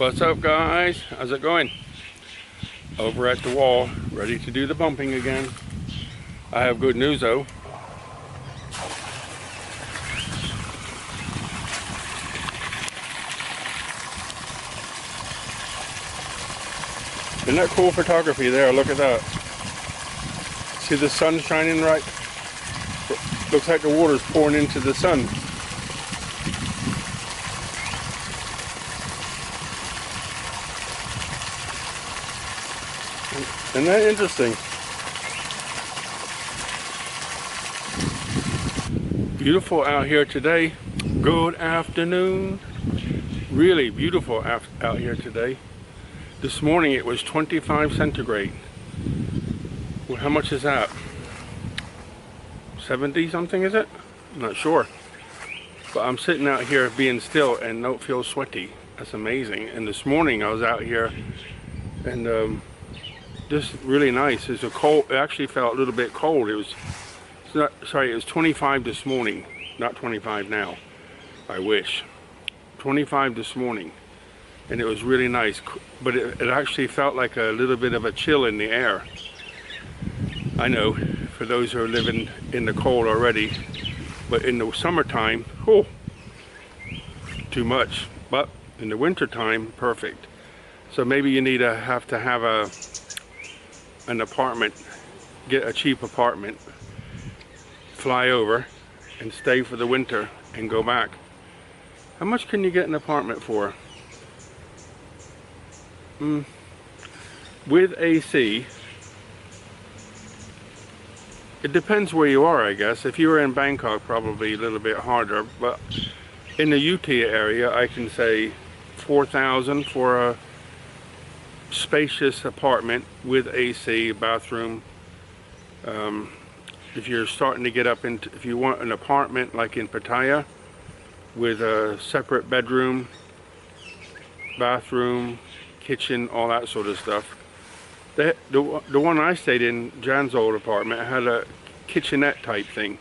What's up, guys? How's it going? Over at the wall, ready to do the bumping again. I have good news though. Isn't that cool photography there? Look at that. See the sun shining right? Looks like the water's pouring into the sun. Isn't that interesting? Beautiful out here today. Good afternoon. Really beautiful out here today. This morning it was 25 centigrade. Well, how much is that? 70 something, is it? I'm not sure. But I'm sitting out here being still and don't feel sweaty. That's amazing. And this morning I was out here and just really nice. It's a cold. It actually felt a little bit cold. It was it was 25 this morning, not 25 now. I wish. 25 this morning, and it was really nice. But it actually felt like a little bit of a chill in the air. I know, for those who are living in the cold already, but in the summertime, oh, too much. But in the wintertime, perfect. So maybe you need to have an apartment, get a cheap apartment, fly over and stay for the winter and go back. How much can you get an apartment for? With AC, it depends where you are, I guess. If you were in Bangkok, probably a little bit harder, but in the UT area, I can say 4,000 for a spacious apartment with AC, bathroom. If you're starting to get up into, if you want an apartment like in Pattaya with a separate bedroom, bathroom, kitchen, all that sort of stuff. The one I stayed in, Jan's old apartment, had a kitchenette type thing,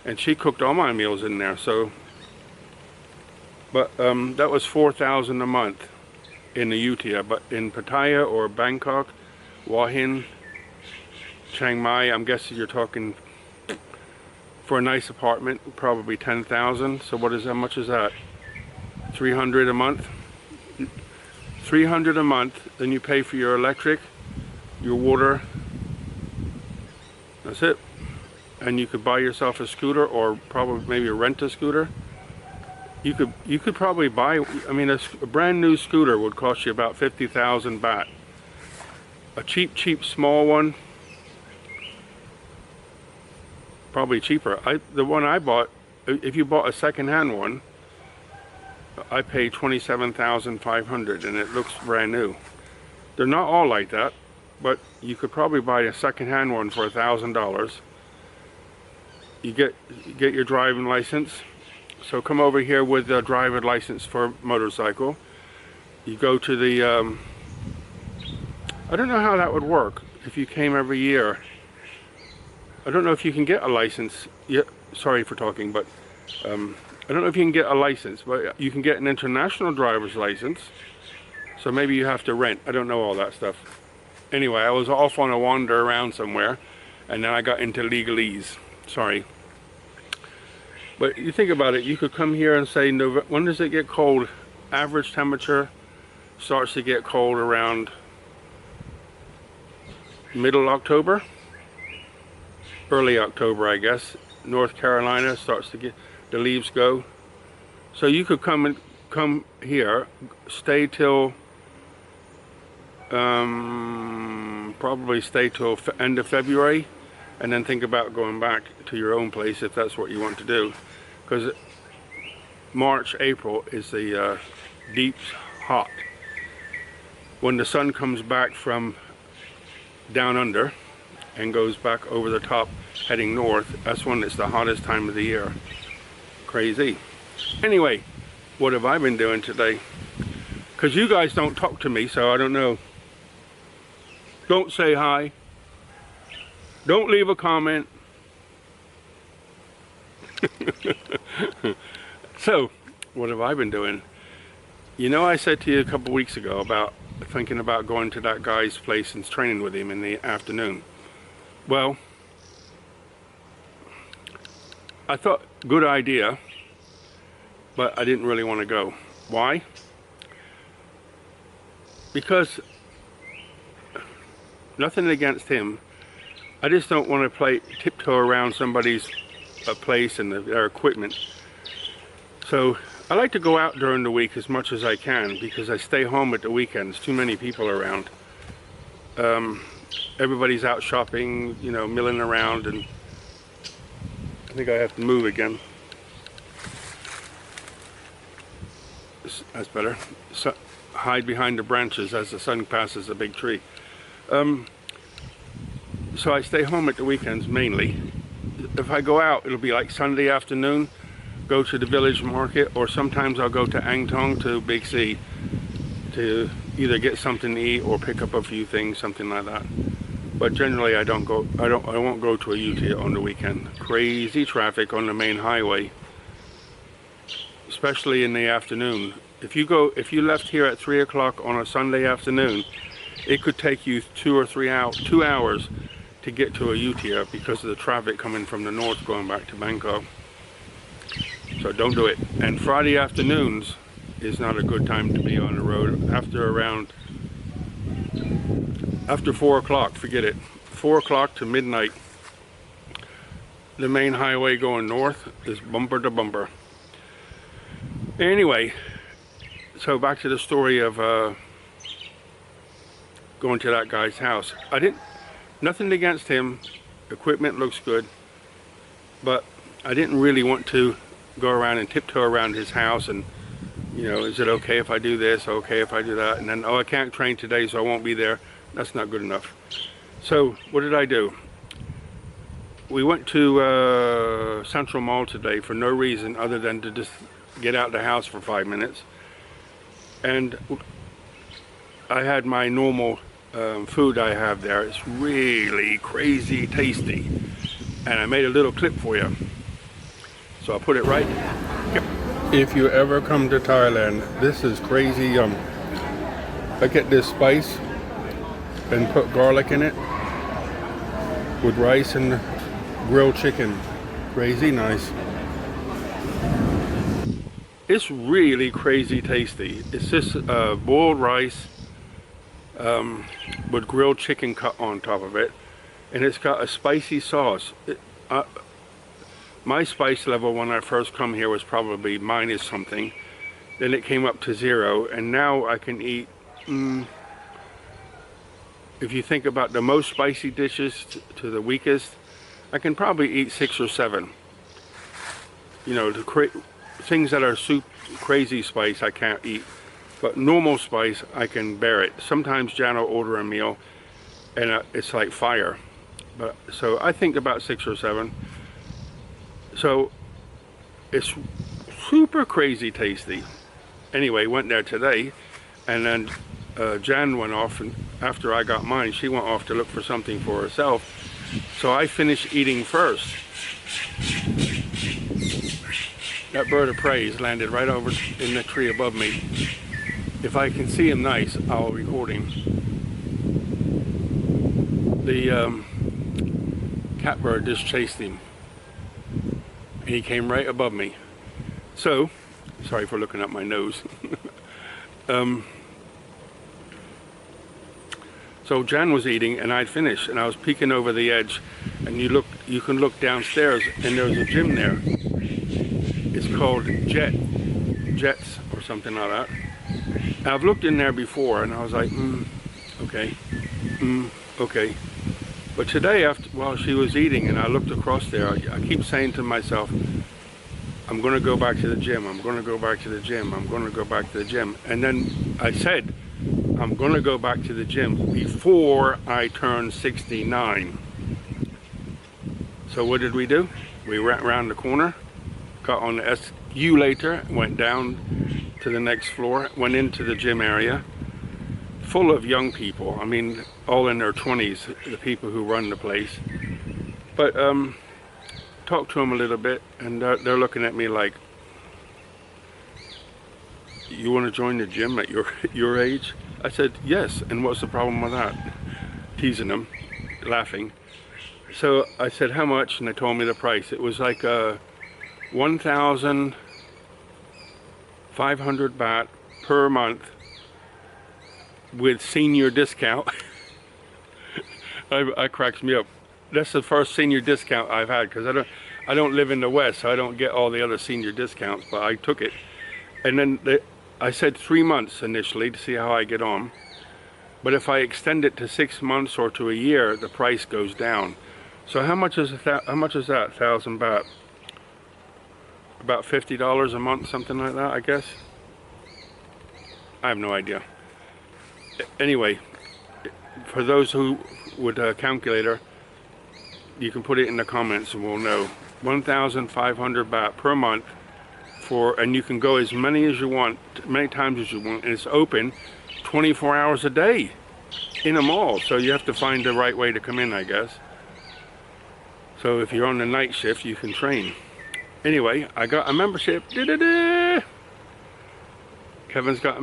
and she cooked all my meals in there. So, but that was 4,000 a month in the UT. But in Pattaya or Bangkok, Hua Hin, Chiang Mai, I'm guessing you're talking for a nice apartment, probably 10,000. So how much is that? 300 a month? 300 a month, then you pay for your electric, your water, that's it. And you could buy yourself a scooter, or probably maybe rent a scooter. You could probably buy, I mean, a brand new scooter would cost you about 50,000 baht. A cheap small one, probably cheaper. The one I bought, if you bought a second-hand one, I paid 27,500 and it looks brand new. They're not all like that, but you could probably buy a second-hand one for $1,000. You get your driving license. So come over here with a driver's license for motorcycle. You go to the, I don't know how that would work if you came every year. I don't know if you can get a license. Yeah, sorry for talking, but I don't know if you can get a license, but you can get an international driver's license. So maybe you have to rent. I don't know all that stuff. Anyway, I was off on a wander around somewhere, and then I got into legalese. Sorry. But you think about it, you could come here and say, when does it get cold? Average temperature starts to get cold around middle October, early October, I guess. North Carolina starts to get, the leaves go. So you could come here, stay till, probably stay till end of February, and then think about going back to your own place if that's what you want to do. Because March, April is the deep hot. When the sun comes back from down under and goes back over the top heading north, that's when it's the hottest time of the year. Crazy. Anyway, what have I been doing today? Because you guys don't talk to me, so I don't know. Don't say hi. Don't leave a comment. So, what have I been doing? You know, I said to you a couple weeks ago about thinking about going to that guy's place and training with him in the afternoon. Well, I thought, good idea, but I didn't really want to go. Why? Because nothing against him. I just don't want to tiptoe around somebody's place and their equipment. So I like to go out during the week as much as I can because I stay home at the weekends. Too many people around. Everybody's out shopping, you know, milling around, and I think I have to move again. That's better. So, hide behind the branches as the sun passes a big tree. So I stay home at the weekends mainly. If I go out, it'll be like Sunday afternoon, go to the village market, or sometimes I'll go to Angtong, to Big C, to either get something to eat or pick up a few things, something like that. But generally I won't go to a UT on the weekend. Crazy traffic on the main highway, especially in the afternoon. If you left here at 3 o'clock on a Sunday afternoon, it could take you 2 hours to get to a UTR because of the traffic coming from the north going back to Bangkok. So don't do it. And Friday afternoons is not a good time to be on the road. After 4 o'clock, forget it. 4 o'clock to midnight, the main highway going north is bumper to bumper. Anyway, so back to the story of going to that guy's house. Nothing against him, equipment looks good, but I didn't really want to go around and tiptoe around his house and, you know, is it okay if I do this, okay if I do that, and then, oh, I can't train today so I won't be there. That's not good enough. So what did I do? We went to Central Mall today for no reason other than to just get out the house for 5 minutes, and I had my normal food I have there. It's really crazy tasty, and I made a little clip for you, so I'll put it right here. If you ever come to Thailand, this is crazy yum. I get this spice and put garlic in it with rice and grilled chicken. Crazy nice. It's really crazy tasty. It's just boiled rice with grilled chicken cut on top of it, and it's got a spicy sauce. My spice level when I first come here was probably minus something, then it came up to 0, and now I can eat, if you think about the most spicy dishes to the weakest, I can probably eat 6 or 7. You know, things that are crazy spice I can't eat. But normal spice, I can bear it. Sometimes Jan will order a meal, and it's like fire. So I think about 6 or 7. So it's super crazy tasty. Anyway, went there today, and then Jan went off, and after I got mine, she went off to look for something for herself. So I finished eating first. That bird of prey has landed right over in the tree above me. If I can see him nice, I'll record him. The catbird just chased him, and he came right above me. So, sorry for looking at my nose. So Jan was eating, and I'd finished, and I was peeking over the edge, and you can look downstairs, and there's a gym there. It's called Jets or something like that. I've looked in there before, and I was like, okay, okay. But today, while she was eating, and I looked across there, I keep saying to myself, I'm going to go back to the gym. I'm going to go back to the gym. I'm going to go back to the gym. And then I said, I'm going to go back to the gym before I turn 69. So what did we do? We went around the corner, got on the escalator, went down to the next floor, went into the gym area, full of young people. I mean, all in their 20s, the people who run the place. But talked to them a little bit, and they're looking at me like, you want to join the gym at your age? I said, yes. And what's the problem with that? Teasing him, laughing. So I said, how much? And they told me the price. It was like 1,500 baht per month with senior discount. I cracks me up. That's the first senior discount I've had, because I don't live in the West, so I don't get all the other senior discounts, but I took it. And then I said 3 months initially to see how I get on. But if I extend it to 6 months or to a year, the price goes down. So how much is that? 1,000 baht? About $50 a month, something like that, I guess. I have no idea. Anyway, for those who would calculator, you can put it in the comments and we'll know. 1,500 baht per month and you can go as many as you want, many times as you want, and it's open 24 hours a day in a mall. So you have to find the right way to come in, I guess. So if you're on the night shift, you can train. Anyway, I got a membership. Kevin's got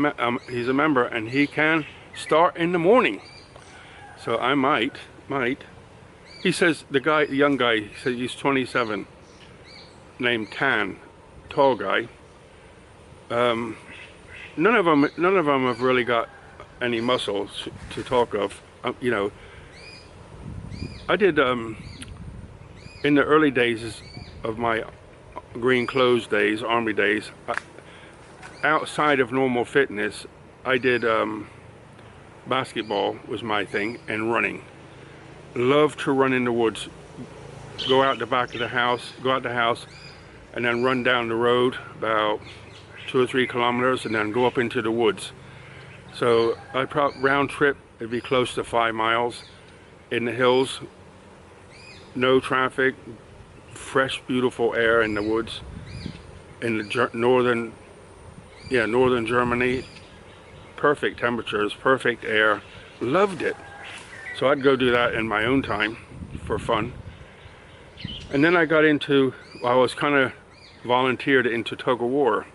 he's a member, and he can start in the morning. So I might. He says, the young guy, he says he's 27, named Tan, tall guy. None of them have really got any muscles to talk of. You know, I did in the early days of my green clothes days, army days, outside of normal fitness, I did basketball was my thing, and running. Love to run in the woods. Go out the back of the house, and then run down the road about 2 or 3 kilometers, and then go up into the woods. So I probably round trip, it'd be close to 5 miles in the hills. No traffic, fresh, beautiful air in the woods. In the northern Germany, perfect temperatures, perfect air. Loved it. So I'd go do that in my own time for fun. And then I got into, I was kind of volunteered into tug of war.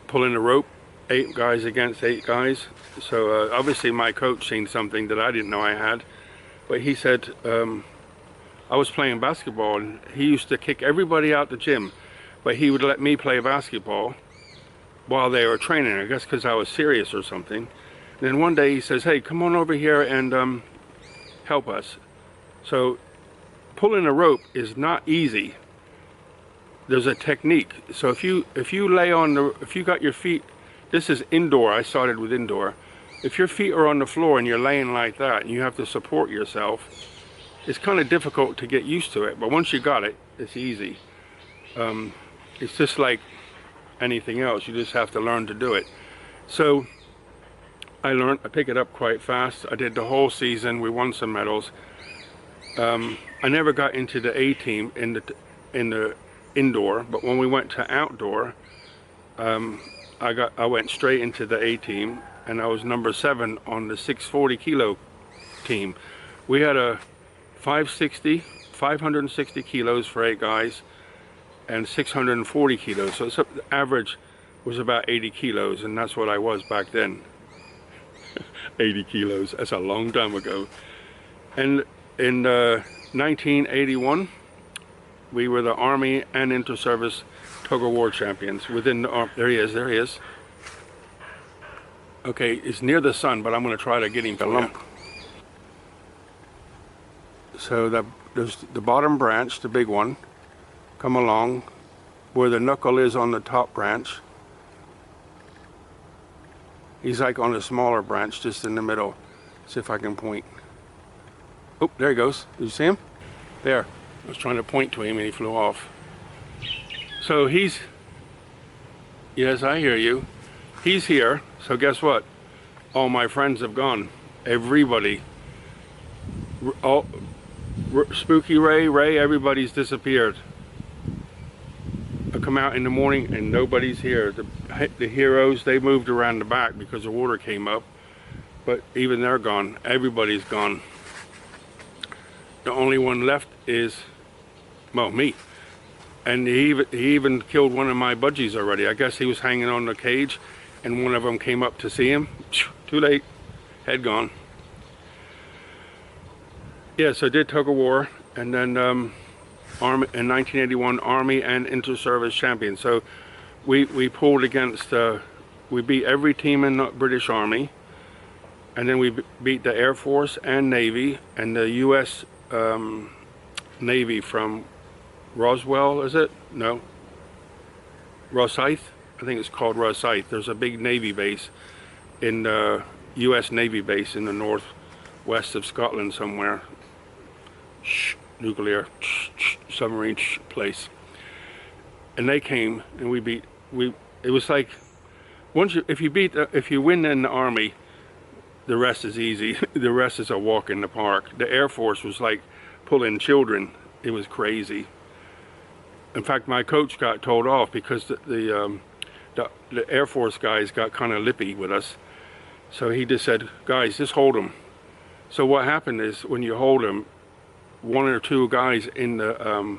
Pulling a rope, 8 guys against 8 guys. So obviously my coach seen something that I didn't know I had. But he said, I was playing basketball, and he used to kick everybody out the gym. But he would let me play basketball while they were training, I guess because I was serious or something. And then one day he says, hey, come on over here and help us. So pulling a rope is not easy. There's a technique. So if you lay on if you got your feet, this is indoor, I started with indoor. If your feet are on the floor and you're laying like that and you have to support yourself, it's kind of difficult to get used to it. But once you got it, it's easy. It's just like anything else. You just have to learn to do it. So I picked it up quite fast. I did the whole season. We won some medals. I never got into the A team in the indoor, but when we went to outdoor, I went straight into the A team, and I was number 7 on the 640 kilo team. We had a 560 kilos for 8 guys, and 640 kilos. So the average was about 80 kilos, and that's what I was back then. 80 kilos, that's a long time ago. And in 1981, we were the Army and Inter-Service Tug of War champions within the Army. There he is. Okay, it's near the sun, but I'm going to try to get him to lump. So there's the bottom branch, the big one, come along where the knuckle is on the top branch. He's like on a smaller branch just in the middle. See if I can point. Oh, there he goes. Did you see him? There. I was trying to point to him and he flew off. So yes, I hear you. He's here. So guess what? All my friends have gone. Everybody. Spooky Ray, everybody's disappeared. I come out in the morning and nobody's here. The heroes, they moved around the back because the water came up, but even they're gone. Everybody's gone. The only one left is, well, me. And he even killed one of my budgies already. I guess he was hanging on the cage, and one of them came up to see him. Too late, head gone. Yeah, so I did tug of war, and then Army in 1981, Army and Inter-Service Champion. So we pulled against, we beat every team in the British Army, and then we beat the Air Force and Navy, and the U.S. Navy from Roswell, is it? No. Rosyth? I think it's called Rosyth. There's a big Navy base in the U.S. Navy base in the northwest of Scotland somewhere. Nuclear submarine place. And they came and we beat, it was like, if you win in the Army, the rest is easy. The rest is a walk in the park. The Air Force was like pulling children. It was crazy. In fact, my coach got told off because the Air Force guys got kind of lippy with us. So he just said, guys, just hold them. So what happened is when you hold them, one or two guys in the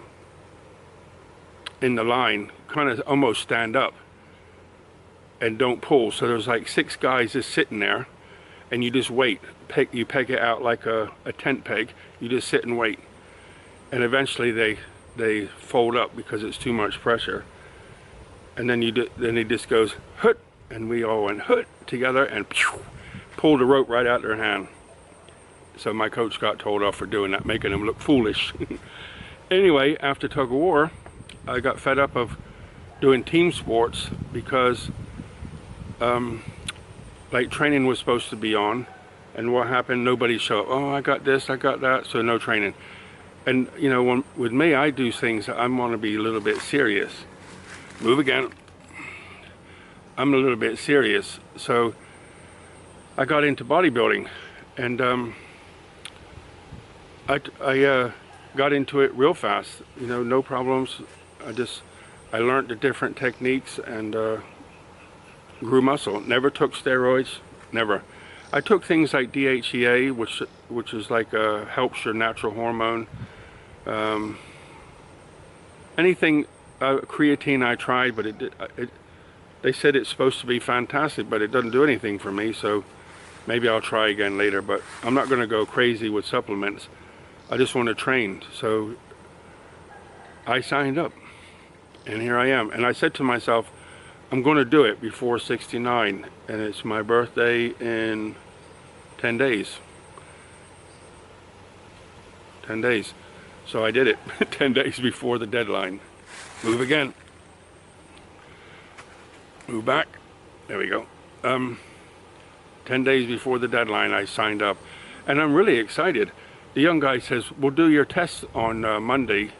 line kind of almost stand up and don't pull. So there's like 6 guys just sitting there, and you just wait. You peg it out like a tent peg. You just sit and wait. And eventually they fold up because it's too much pressure, and then then he just goes hut, and we all went hut together and pulled the rope right out their hand. So my coach got told off for doing that, making him look foolish. Anyway, after tug of war, I got fed up of doing team sports because like training was supposed to be on, and what happened, nobody showed up. Oh, I got this, I got that, so no training. And you know, with me, I do things that I want to be a little bit serious. Move again. I'm a little bit serious. So I got into bodybuilding, and I got into it real fast. You know, no problems. I learned the different techniques and grew muscle. Never took steroids. Never. I took things like DHEA, which is like helps your natural hormone. Anything creatine I tried, but they said it's supposed to be fantastic, but it doesn't do anything for me. So maybe I'll try again later. But I'm not going to go crazy with supplements. I just want to train. So I signed up, and here I am. And I said to myself, I'm going to do it before 69, and it's my birthday in 10 days. 10 days. So I did it 10 days before the deadline. Move again. Move back. There we go. 10 days before the deadline, I signed up. And I'm really excited. The young guy says, we'll do your test on Monday.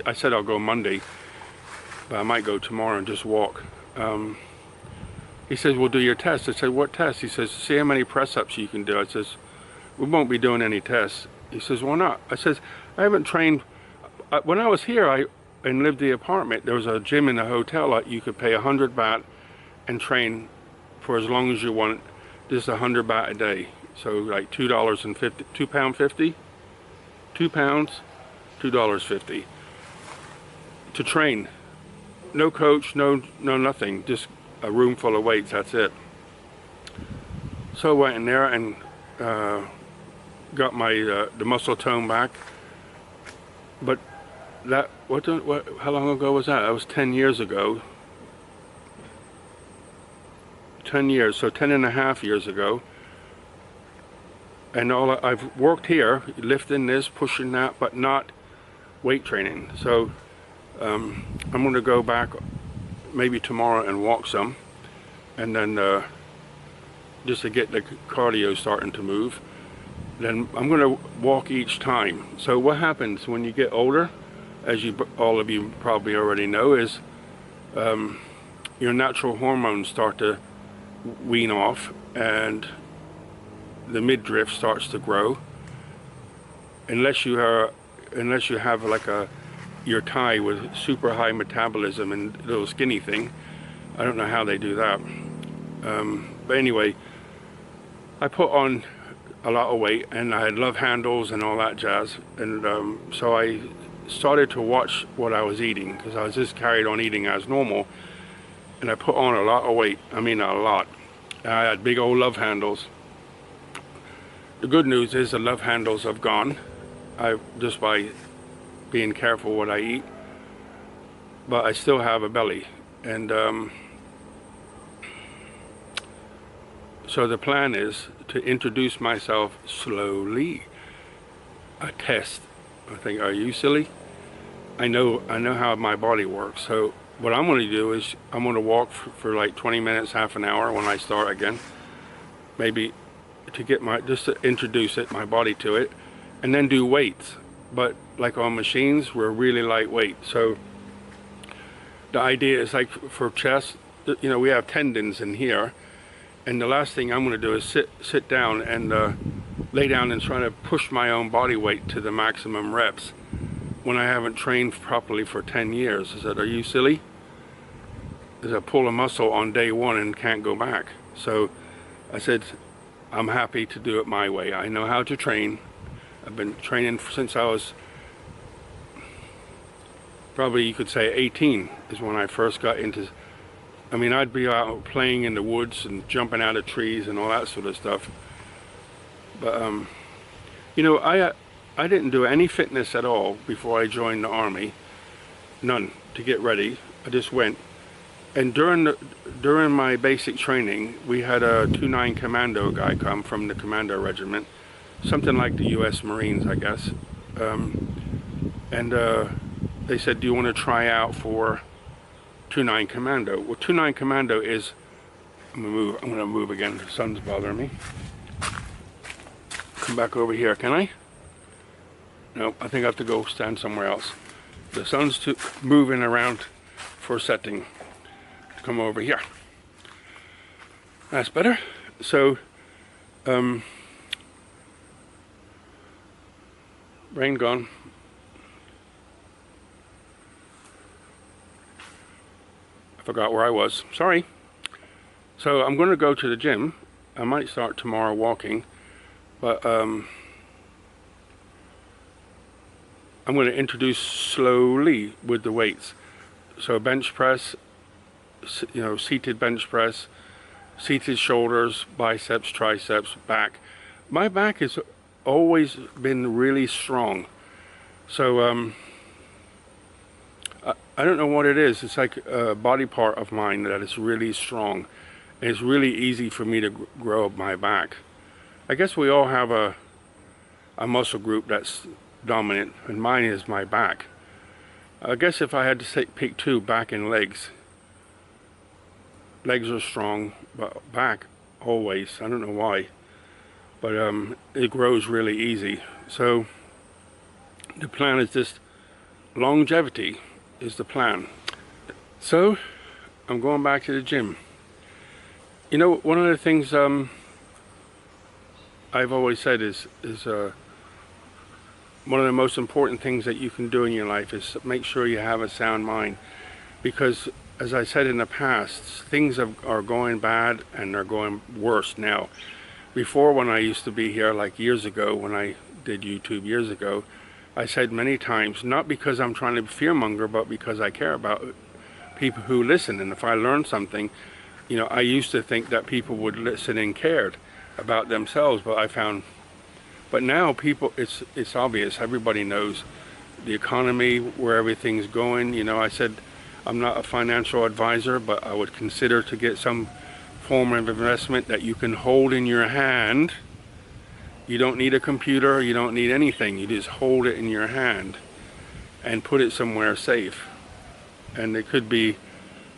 I said I'll go Monday, but I might go tomorrow and just walk. He says, we'll do your test. I said, what test? He says, see how many press-ups you can do. I says, we won't be doing any tests. He says, why not? I says, I haven't trained. When I was here and lived in the apartment, there was a gym in the hotel that you could pay 100 baht and train for as long as you want. Just 100 baht a day. So like $2.50, £2.50? £2, $2.50 to train. No coach, no nothing, just a room full of weights, that's it. So I went in there and got my the muscle tone back. But that, how long ago was that? That was 10 years ago. 10 years, so 10 and a half years ago. And I've worked here, lifting this, pushing that, but not weight training. So I'm going to go back maybe tomorrow and walk some, and then just to get the cardio starting to move. Then I'm going to walk each time. So what happens when you get older, as all of you probably already know, is your natural hormones start to wean off, and the midriff starts to grow. Unless you have like your Thai with super high metabolism and little skinny thing. I don't know how they do that. But anyway, I put on a lot of weight, and I had love handles and all that jazz, and so I started to watch what I was eating, because I was just carried on eating as normal, and I put on a lot of weight. I mean, a lot. I had big old love handles. The good news is the love handles have gone, just by being careful what I eat, but I still have a belly. And so the plan is to introduce myself slowly. A test. I think, are you silly? I know how my body works. So what I'm going to do is I'm going to walk for like 20 minutes, half an hour when I start again. Maybe to get just to introduce my body to it, and then do weights. But like on machines, we're really lightweight. So the idea is like for chest, you know, we have tendons in here, and the last thing I'm going to do is sit down and lay down and try to push my own body weight to the maximum reps when I haven't trained properly for 10 years. I said, are you silly? Is I pull a muscle on day one and can't go back. So I said, I'm happy to do it my way. I know how to train. I've been training since I was probably, you could say 18 is when I first got into, I mean, I'd be out playing in the woods and jumping out of trees and all that sort of stuff. But you know, I didn't do any fitness at all before I joined the Army. None. To get ready, I just went. And during my basic training, we had a 2-9 commando guy come from the commando regiment, something like the U.S. Marines, I guess. They said, do you want to try out for 2-9 commando? Well, 2-9 commando is, I'm gonna move again. The sun's bothering me. Come back over here, can I? No, I think I have to go stand somewhere else. The sun's moving around for setting. Come over here. That's better. So, rain gone. I forgot where I was. Sorry. So I'm going to go to the gym. I might start tomorrow walking, but I'm going to introduce slowly with the weights. So bench press, you know, seated bench press, seated shoulders, biceps, triceps, back. My back has always been really strong. So I don't know what it is. It's like a body part of mine that is really strong. And it's really easy for me to grow my back. I guess we all have a muscle group that's dominant, and mine is my back. I guess if I had to pick two, back and legs. Legs are strong, but back always. I don't know why, but it grows really easy. So the plan is just longevity is the plan. So I'm going back to the gym. You know, one of the things I've always said is one of the most important things that you can do in your life is make sure you have a sound mind, because as I said in the past, things are going bad and they're going worse now. Before, when I used to be here, like years ago, when I did YouTube years ago, I said many times, not because I'm trying to fearmonger, but because I care about people who listen. And if I learn something, you know, I used to think that people would listen and cared about themselves, but I found, but now people, it's obvious, everybody knows the economy, where everything's going. You know, I said, I'm not a financial advisor, but I would consider to get some form of investment that you can hold in your hand. You don't need a computer, you don't need anything. You just hold it in your hand and put it somewhere safe. And it could be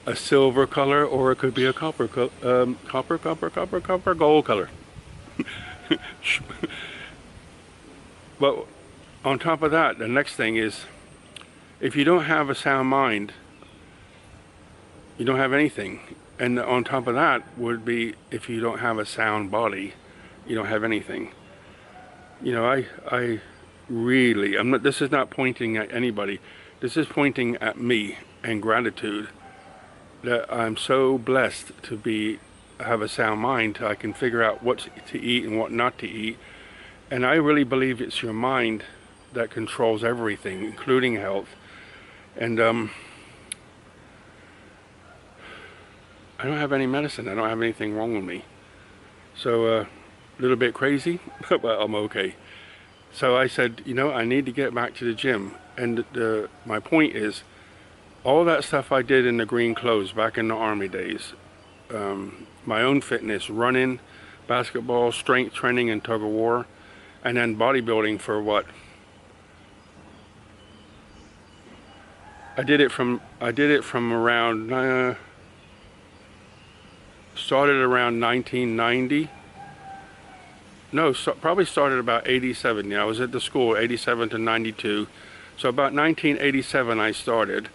a silver color, or it could be a copper gold color. But on top of that, the next thing is, if you don't have a sound mind, you don't have anything. And on top of that would be, if you don't have a sound body, you don't have anything. You know, I really, this is not pointing at anybody. This is pointing at me and gratitude that I'm so blessed to have a sound mind. I can figure out what to eat and what not to eat. And I really believe it's your mind that controls everything, including health. And I don't have any medicine. I don't have anything wrong with me. So a little bit crazy, but I'm okay. So I said, you know, I need to get back to the gym. And my point is, all that stuff I did in the green clothes back in the Army days, my own fitness, running, basketball, strength training, and tug of war, and then bodybuilding for what? I did it from around started around 1990. No, probably started about 87. Yeah, I was at the school 87 to 92. So about 1987 I started,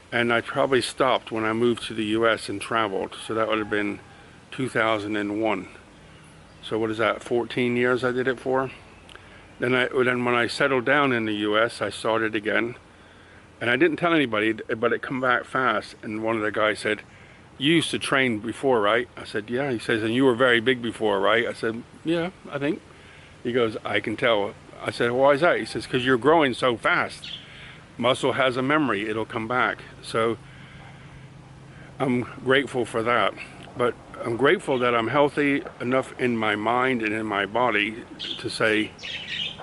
and I probably stopped when I moved to the US and traveled. So that would have been 2001. So what is that, 14 years I did it for? Then when I settled down in the US, I started again. And I didn't tell anybody, but it come back fast. And one of the guys said, "You used to train before, right?" I said, "Yeah." He says, "And you were very big before, right?" I said, "Yeah, I think." He goes, "I can tell." I said, "Why is that?" He says, "Because you're growing so fast. Muscle has a memory, it'll come back." So I'm grateful for that. But I'm grateful that I'm healthy enough in my mind and in my body to say,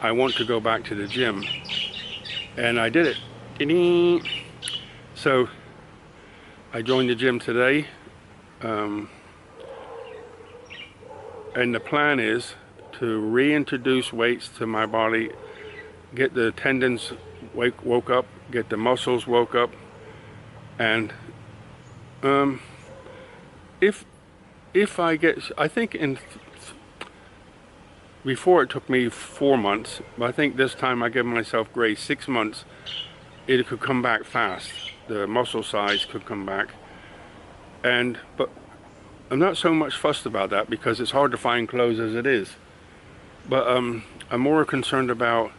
I want to go back to the gym. And I did it. So I joined the gym today. And the plan is to reintroduce weights to my body, get the tendons woke up, get the muscles woke up, and if I get, I think before it took me 4 months, but I think this time I give myself grace, 6 months, it could come back fast. The muscle size could come back, but I'm not so much fussed about that because it's hard to find clothes as it is. But I'm more concerned about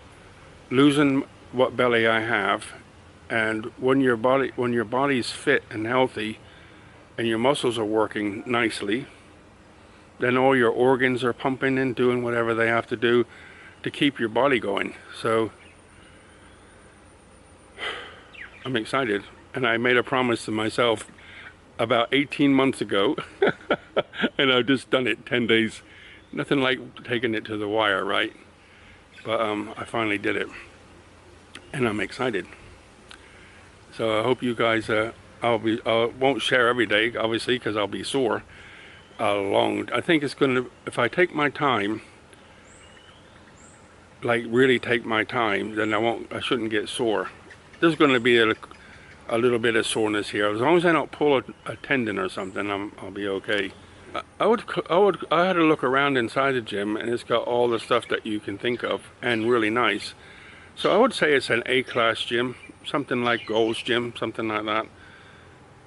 losing what belly I have, and when your body's fit and healthy, and your muscles are working nicely, then all your organs are pumping and doing whatever they have to do to keep your body going. So I'm excited, and I made a promise to myself about 18 months ago, and I've just done it 10 days. Nothing like taking it to the wire, right? But I finally did it, and I'm excited. So I hope you guys, I won't share every day, obviously, because I'll be sore. I think it's going to, if I take my time, like really take my time, then I shouldn't get sore. There's going to be a little bit of soreness here. As long as I don't pull a tendon or something, I'll be okay. I had a look around inside the gym, and it's got all the stuff that you can think of, and really nice. So I would say it's an A-class gym, something like Gold's Gym, something like that.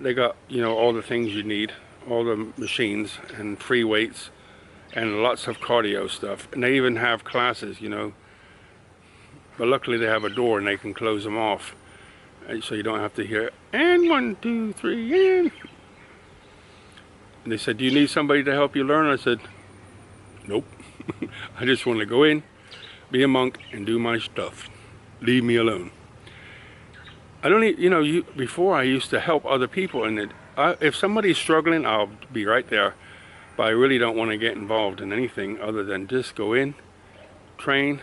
They got, you know, all the things you need, all the machines and free weights and lots of cardio stuff. And they even have classes, you know. But luckily they have a door and they can close them off, so you don't have to hear, and 1, 2, 3, and they said, "Do you need somebody to help you learn?" I said, "Nope." I just want to go in, be a monk, and do my stuff. Leave me alone. I don't need, you know, before I used to help other people, and if somebody's struggling, I'll be right there. But I really don't want to get involved in anything other than just go in, train,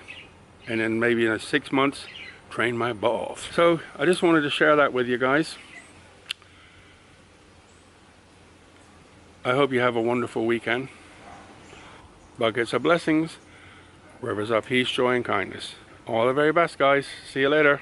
and then maybe in 6 months, train my butt off. So I just wanted to share that with you guys. I hope you have a wonderful weekend. Buckets of blessings, rivers of peace, joy, and kindness. All the very best, guys. See you later.